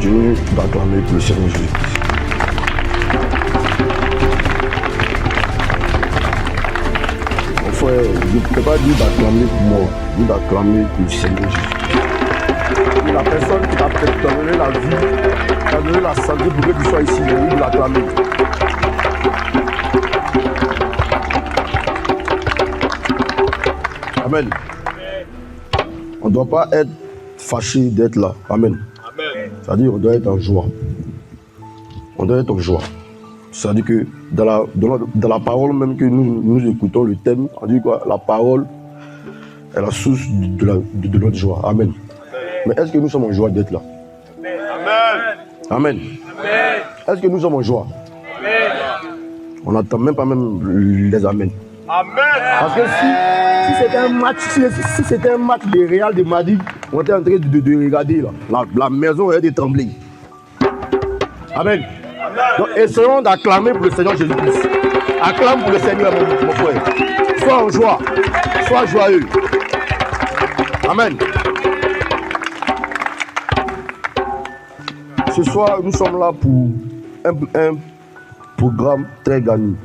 continue d'acclamer pour le Seigneur Jésus-Christ. Mon frère, je ne peux pas dire d'acclamer pour moi, ni d'acclamer pour le Seigneur Jésus-Christ. La personne qui t'a donné la vie, qui t'a donné la santé pour que tu sois ici, il faut l'acclamer. Amen. On ne doit pas être fâché d'être là. Amen. C'est-à-dire qu'on doit être en joie. On doit être en joie. C'est-à-dire que dans la parole même que nous écoutons, le thème, on dit quoi? La parole est la source de notre joie. Amen. Mais est-ce que nous sommes en joie d'être là? Amen. Est-ce que nous sommes en joie? On n'attend même pas les amens. Parce que si c'était un match de Real de Madrid, on était en train de regarder là. La maison est de trembler. Amen. Donc essayons d'acclamer pour le Seigneur Jésus-Christ. Acclame pour le Seigneur, mon frère. Sois en joie. Sois joyeux. Amen. Ce soir, nous sommes là pour un programme très gagnant.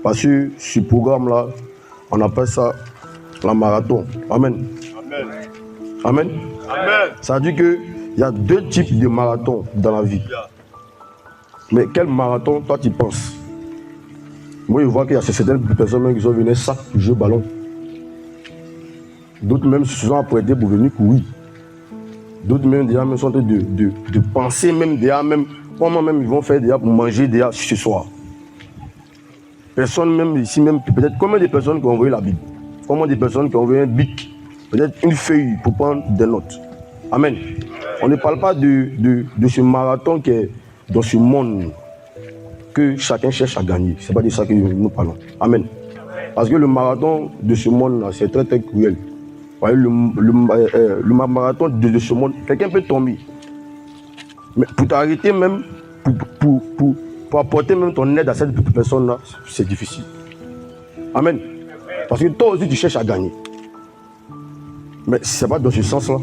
Parce que ce programme-là, on appelle ça la marathon. Amen. Amen. Ça veut dire qu'il y a deux types de marathons dans la vie. Mais quel marathon, toi, tu penses? Moi, je vois qu'il y a certaines personnes qui sont venues sac jouer ballon. D'autres même se sont apprêtés pour venir courir. D'autres même déjà sont en train de penser même déjà même comment même ils vont faire déjà pour manger déjà ce soir. Personne même ici même peut-être combien de personnes qui ont envoyé la Bible, combien de personnes qui ont envoyé un bic, peut-être une feuille pour prendre des notes. Amen. On ne parle pas de ce marathon qui est dans ce monde que chacun cherche à gagner. C'est pas de ça que nous parlons. Amen. Parce que le marathon de ce monde-là, c'est très très cruel. Voyez, le marathon de ce monde, quelqu'un peut tomber. Mais pour t'arrêter même, pour apporter même ton aide à cette personne-là, c'est difficile. Amen. Parce que toi aussi, tu cherches à gagner. Mais ce n'est pas dans ce sens-là.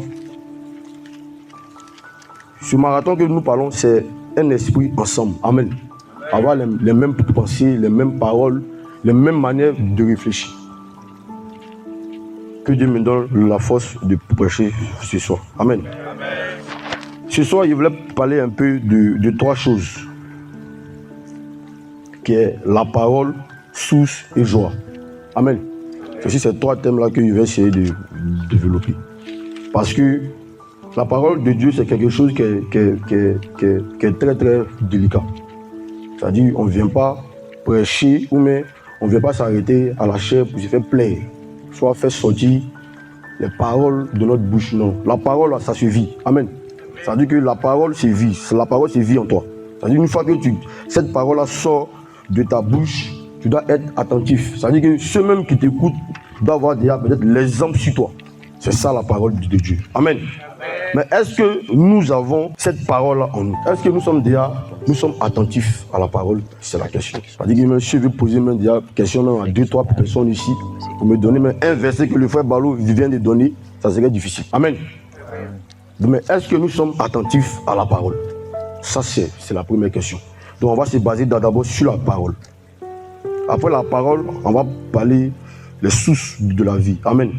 Ce marathon que nous parlons, c'est un esprit ensemble. Amen. Avoir les mêmes pensées, les mêmes paroles, les mêmes manières de réfléchir. Que Dieu me donne la force de prêcher ce soir. Amen. Ce soir, je voulais parler un peu de trois choses. Qui est la parole, source et joie. Amen. C'est aussi ces trois thèmes-là que je vais essayer de développer. Parce que la parole de Dieu, c'est quelque chose qui est très très délicat. C'est-à-dire, on ne vient pas prêcher, ou mais on ne vient pas s'arrêter à la chair pour se faire plaire. Soit faire sortir les paroles de notre bouche. Non. La parole, ça se vit. Amen. Ça veut dire que la parole, c'est vie. La parole, c'est vie en toi. C'est-à-dire, une fois que cette parole-là sort de ta bouche, tu dois être attentif. C'est-à-dire que ceux même qui t'écoutent doivent avoir déjà peut-être l'exemple sur toi. C'est ça la parole de Dieu. Amen. Mais est-ce que nous avons cette parole-là en nous? Est-ce que nous sommes attentifs à la parole? C'est la question. C'est-à-dire que je vais poser même déjà question à 2-3 personnes ici pour me donner même un verset que le frère Balo vient de donner, ça serait difficile. Amen. Mais est-ce que nous sommes attentifs à la parole? Ça, c'est la première question. Donc on va se baser d'abord sur la parole. Après la parole, on va parler les sources de la vie. Amen.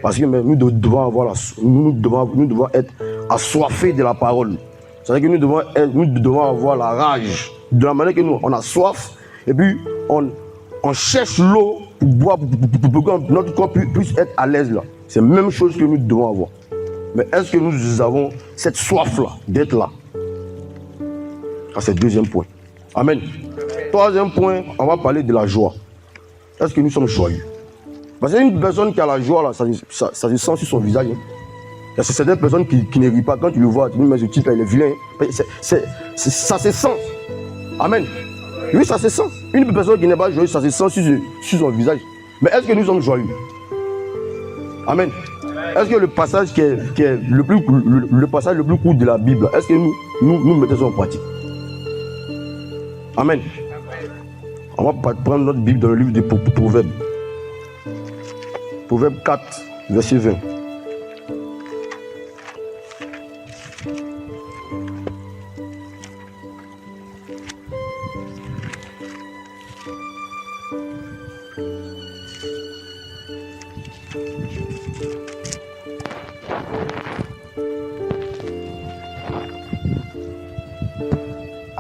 Parce que nous devons être assoiffés de la parole. C'est-à-dire que nous devons avoir la rage. De la manière que nous, on a soif, et puis on cherche l'eau pour boire, pour que notre corps puisse être à l'aise là. C'est la même chose que nous devons avoir. Mais est-ce que nous avons cette soif-là d'être là? Ça, c'est le deuxième point. Amen. Troisième point, on va parler de la joie. Est-ce que nous sommes joyeux? Parce qu'une personne qui a la joie, là, ça se sent sur son visage. Hein. Il y a certaines personnes qui ne rient pas. Quand tu le vois, tu dis, mais ce type, il est vilain. Ça se sent. Amen. Oui, ça se sent. Une personne qui n'est pas joyeuse, ça se sent sur son visage. Mais est-ce que nous sommes joyeux? Amen. Est-ce que le passage qui est le passage le plus court de la Bible, est-ce que nous mettons ça en pratique? Amen. On va prendre notre Bible dans le livre des Proverbes. Proverbe 4, verset 20.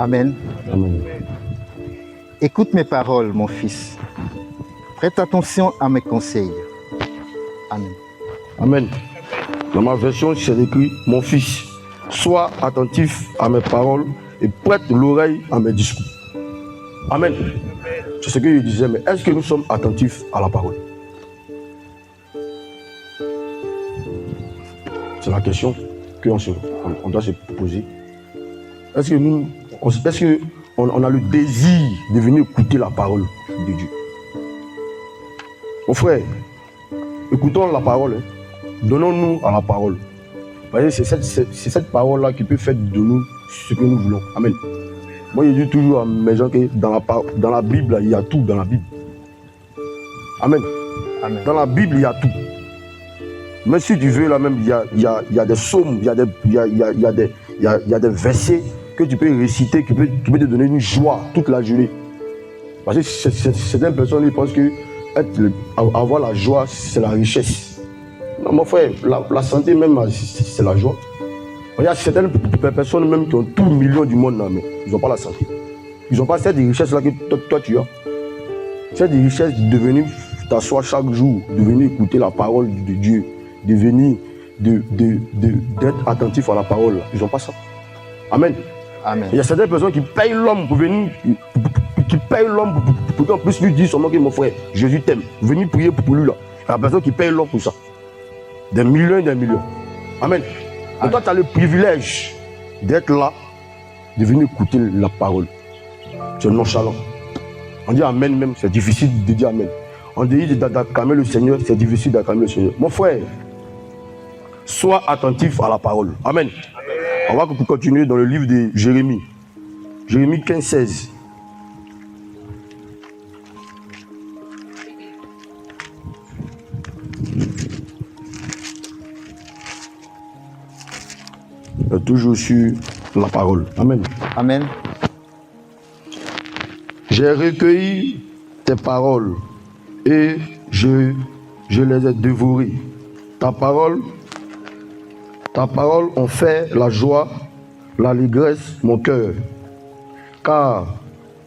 Amen. Amen. Écoute mes paroles, mon fils. Prête attention à mes conseils. Amen. Amen. Dans ma version, c'est écrit, mon fils, sois attentif à mes paroles et prête l'oreille à mes discours. Amen. C'est ce que je disais, mais est-ce que nous sommes attentifs à la parole? C'est la question qu'on doit se poser. Est-ce que on a le désir de venir écouter la parole de Dieu? Mon frère, écoutons la parole. Donnons-nous à la parole. Voyez, c'est cette parole-là qui peut faire de nous ce que nous voulons. Amen. Moi, je dis toujours à mes gens que dans la Bible, il y a tout dans la Bible. Amen. Amen. Dans la Bible, il y a tout. Mais si tu veux, là même, il y a des psaumes, il y a des versets que tu peux réciter, qui peut te donner une joie toute la journée. Parce que certaines personnes pensent que avoir la joie, c'est la richesse. Non, mon frère, la santé même, c'est la joie. Il y a certaines personnes même qui ont tout le million du monde, là, mais ils n'ont pas la santé. Ils n'ont pas cette richesse-là que toi tu as. Cette richesse de venir t'asseoir chaque jour, de venir écouter la parole de Dieu, de venir d'être attentif à la parole. Ils n'ont pas ça. Amen. Amen. Il y a certaines personnes qui payent l'homme pour venir, pour qu'on puisse lui dire seulement que mon frère, Jésus t'aime. Venir prier pour lui là. Il y a des personnes qui payent l'homme pour ça. Des millions et des millions. Amen. Et toi, tu as le privilège d'être là, de venir écouter la parole. C'est nonchalant. On dit Amen même, c'est difficile de dire Amen. On dit d'acclamer le Seigneur, c'est difficile d'acclamer le Seigneur. Mon frère, sois attentif à la parole. Amen. On va continuer dans le livre de Jérémie. Jérémie 15, 16. Toujours sur la parole. Amen. Amen. J'ai recueilli tes paroles et je les ai dévorées. Ta parole en fait la joie, l'allégresse, mon cœur. Car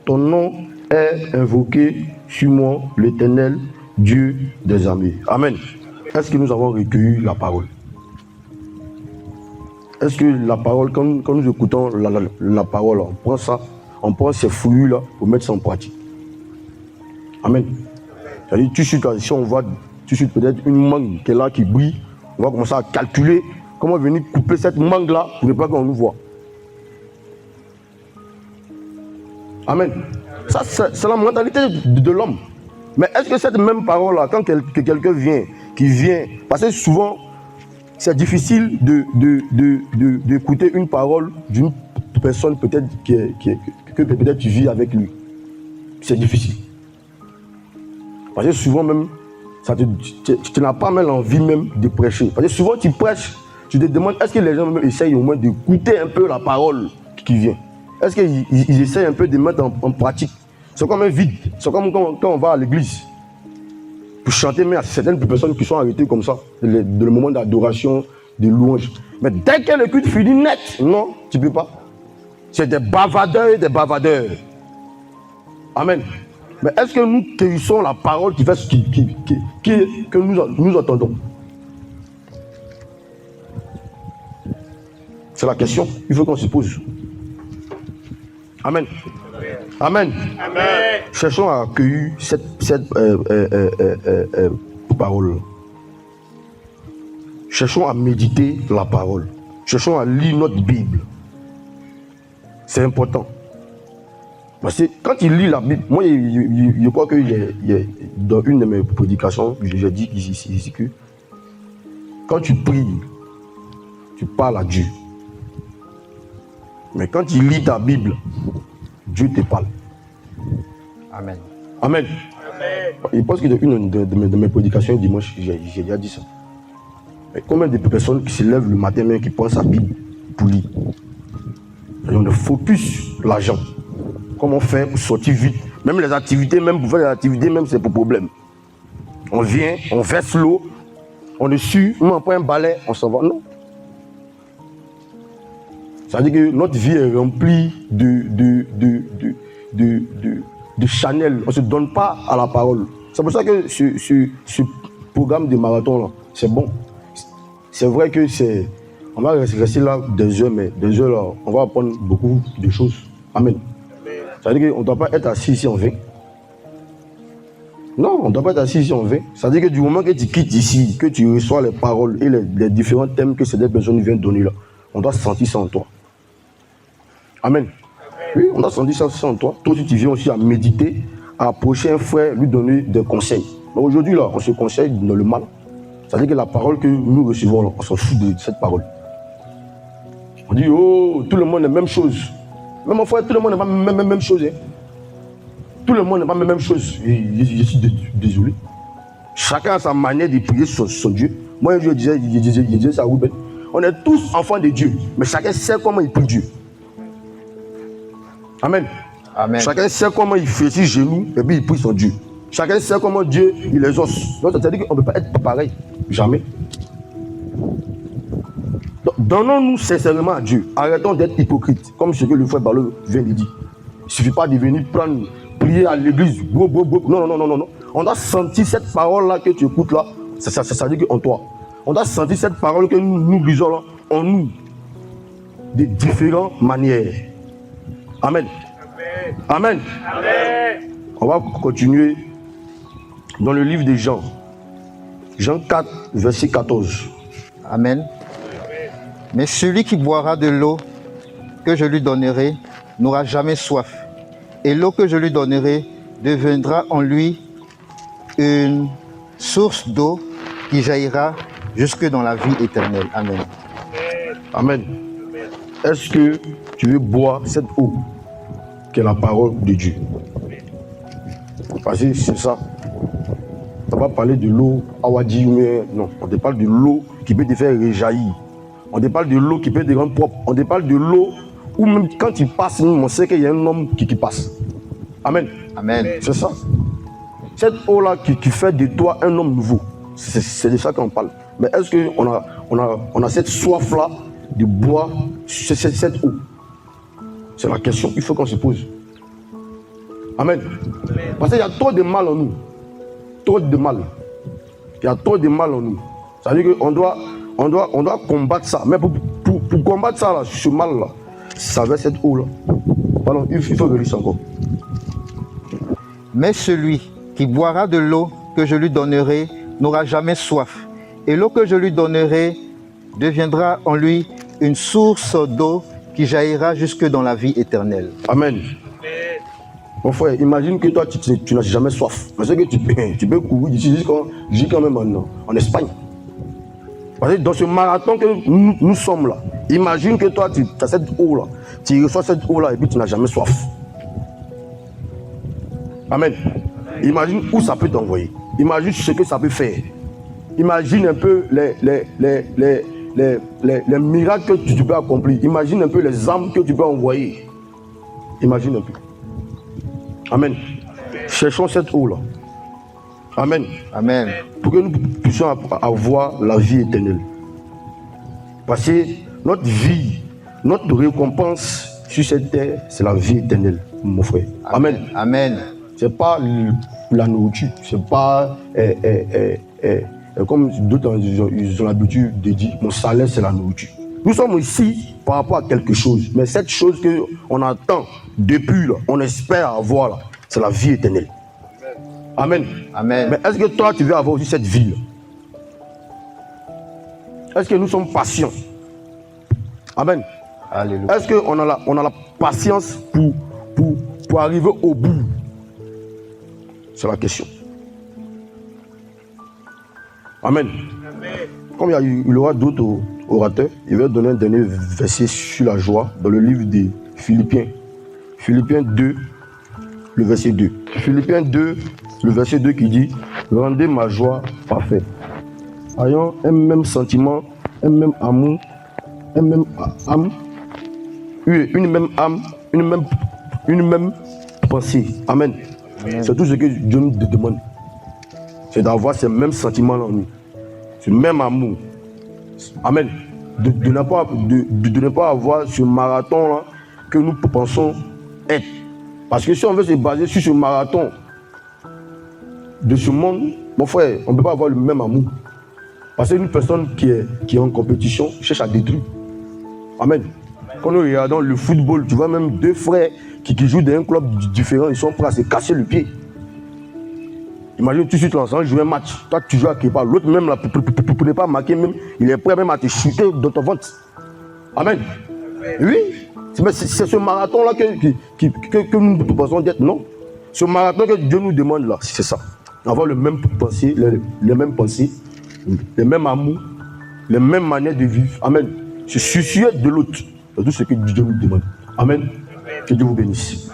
ton nom est invoqué sur moi, l'Éternel, Dieu des armées. Amen. Est-ce que nous avons recueilli la parole? Est-ce que la parole, quand nous écoutons la parole, on prend ça, on prend ces fruits-là pour mettre ça en pratique? Amen. C'est-à-dire, tout de suite, si on voit tout de suite peut-être une mangue qui est là, qui brille, on va commencer à calculer comment venir couper cette mangue-là pour ne pas qu'on nous voit. Amen. Ça, c'est la mentalité de l'homme. Mais est-ce que cette même parole-là, quand quelqu'un vient, parce que souvent, c'est difficile d'écouter une parole d'une personne peut-être que peut-être tu vis avec lui. C'est difficile. Parce que souvent même, tu n'as pas même envie même de prêcher. Parce que souvent tu prêches, tu te demandes, est-ce que les gens même essayent au moins d'écouter un peu la parole qui vient? Est-ce qu'ils essayent un peu de mettre en pratique? C'est comme un vide. C'est comme quand on va à l'église pour chanter, mais il y a certaines personnes qui sont arrêtées comme ça, dans le moment d'adoration, de louange. Mais dès que le culte finit net, non, tu ne peux pas. C'est des bavardeurs et des bavardeurs. Amen. Mais est-ce que nous cueillissons la parole qui fait ce que nous entendons? C'est la question, il faut qu'on se pose. Amen. Amen. Amen. Cherchons à accueillir cette parole. Cherchons à méditer la parole. Cherchons à lire notre Bible. C'est important. Parce que quand il lit la Bible, moi je crois que dans une de mes prédications, j'ai dit ici que quand tu pries, tu parles à Dieu. Mais quand tu lis ta Bible, Dieu te parle. Amen. Amen. Je pense que dans une de mes prédications dimanche, j'ai déjà dit ça. Mais combien de personnes qui se lèvent le matin même qui prennent sa Bible pour lire? Et on focus l'argent. Comment faire pour sortir vite? Même les activités, même pour faire les activités, même c'est pour problème. On vient, on verse l'eau, on est sûr, on prend un balai, on s'en va. Non. Ça veut dire que notre vie est remplie de Chanel. On ne se donne pas à la parole. C'est pour ça que ce programme de marathon, là, c'est bon. C'est vrai que c'est... On va rester là des heures, mais des heures, là, on va apprendre beaucoup de choses. Amen. Ça veut dire qu'on ne doit pas être assis ici en vain. Non, on ne doit pas être assis ici en vain. Ça veut dire que du moment que tu quittes ici, que tu reçois les paroles et les différents thèmes que ces personnes viennent donner là, on doit sentir ça en toi. Amen. Oui, on doit sentir ça en toi. Toi aussi, tu viens aussi à méditer, à approcher un frère, lui donner des conseils. Mais aujourd'hui, là, on se conseille dans le mal. Ça veut dire que la parole que nous recevons, là, on s'en fout de cette parole. On dit, oh, tout le monde est la même chose. Mais mon frère, tout le monde n'est pas la même chose. Hein. Tout le monde n'est pas la même chose. Je suis désolé. Chacun a sa manière de prier son Dieu. Moi, je disais ça à Ruben. On est tous enfants de Dieu, mais chacun sait comment il prie Dieu. Amen. Amen. Chacun sait comment il fait ses genoux et puis il prie son Dieu. Chacun sait comment Dieu il les os. Donc, c'est-à-dire qu'on ne peut pas être pareil. Jamais. Donnons-nous sincèrement à Dieu. Arrêtons d'être hypocrites, comme ce que le frère Balo vient de dire. Il ne suffit pas de venir prier à l'église. Non. On doit sentir cette parole-là que tu écoutes là. Ça dit qu'en toi. On doit sentir cette parole que nous lisons là en nous. De différentes manières. Amen. Amen. Amen. On va continuer dans le livre de Jean. Jean 4, verset 14. Amen. Mais celui qui boira de l'eau que je lui donnerai n'aura jamais soif. Et l'eau que je lui donnerai deviendra en lui une source d'eau qui jaillira jusque dans la vie éternelle. Amen. Amen. Est-ce que tu veux boire cette eau qui est la parole de Dieu? Parce que c'est ça. On ne va pas parler de l'eau Awadi, mais non. On te parle de l'eau qui peut te faire réjaillir. On te parle de l'eau qui peut te rendre propre. On te parle de l'eau où même quand tu passes, on sait qu'il y a un homme qui passe. Amen. Amen. C'est ça. Cette eau-là qui fait de toi un homme nouveau. C'est de ça qu'on parle. Mais est-ce qu'on a cette soif-là de boire cette eau? C'est la question qu'il faut qu'on se pose. Amen. Parce qu'il y a trop de mal en nous. Trop de mal. Il y a trop de mal en nous. Ça veut dire qu'on doit combattre ça. Mais pour combattre ça, là, ce mal-là, ça va cette eau-là. Pardon, il faut relire ça encore. Mais celui qui boira de l'eau que je lui donnerai n'aura jamais soif. Et l'eau que je lui donnerai deviendra en lui une source d'eau qui jaillira jusque dans la vie éternelle. Amen. Mon frère, imagine que toi, tu n'as jamais soif. Parce que tu peux courir d'ici jusqu'à même en Espagne. Parce que dans ce marathon que nous sommes là, imagine que toi, tu as cette eau-là. Tu reçois cette eau-là et puis tu n'as jamais soif. Amen. Imagine où ça peut t'envoyer. Imagine ce que ça peut faire. Imagine un peu les miracles que tu peux accomplir. Imagine un peu les âmes que tu peux envoyer. Imagine un peu. Amen. Cherchons cette eau-là. Amen. Amen. Pour que nous puissions avoir la vie éternelle. Parce que notre vie, notre récompense sur cette terre, c'est la vie éternelle, mon frère. Amen. Amen. C'est pas la nourriture, c'est pas comme d'autres ils ont l'habitude de dire, mon salaire c'est la nourriture. Nous sommes ici par rapport à quelque chose, mais cette chose qu'on attend depuis là, on espère avoir là, c'est la vie éternelle. Amen. Amen. Mais est-ce que toi tu veux avoir aussi cette vie là? Est-ce que nous sommes patients? Amen. Alléluia. Est-ce qu'on a la patience pour arriver au bout? C'est la question. Amen. Comme il y aura d'autres orateurs, il va donner un dernier verset sur la joie dans le livre des Philippiens. Philippiens 2, le verset 2. Philippiens 2, le verset 2 qui dit « Rendez ma joie parfaite, ayant un même sentiment, un même amour, un même âme, une même âme, une même pensée. » Amen. C'est tout ce que Dieu nous demande. C'est d'avoir ces mêmes sentiments en nous. Ce même amour. Amen. de ne pas avoir ce marathon-là que nous pensons être. Parce que si on veut se baser sur ce marathon de ce monde, mon frère, on ne peut pas avoir le même amour. Parce qu'une personne qui est en compétition cherche à détruire. Amen. Quand nous regardons le football, tu vois même deux frères qui jouent dans un club différent, ils sont prêts à se casser le pied. Imagine tout de suite l'ensemble jouer un match. Toi, tu joues à quelque part. L'autre même, là, pour ne pas marquer, même, il est prêt même à te chuter dans ton ventre. Amen. Oui. C'est ce marathon-là que nous pensons d'être, non? Ce marathon que Dieu nous demande là, c'est ça. Avoir le même pensée, les mêmes pensées, les mêmes amours, les mêmes manières de vivre. Amen. Se soucier de l'autre. C'est tout ce que Dieu nous demande. Amen. Que Dieu vous bénisse.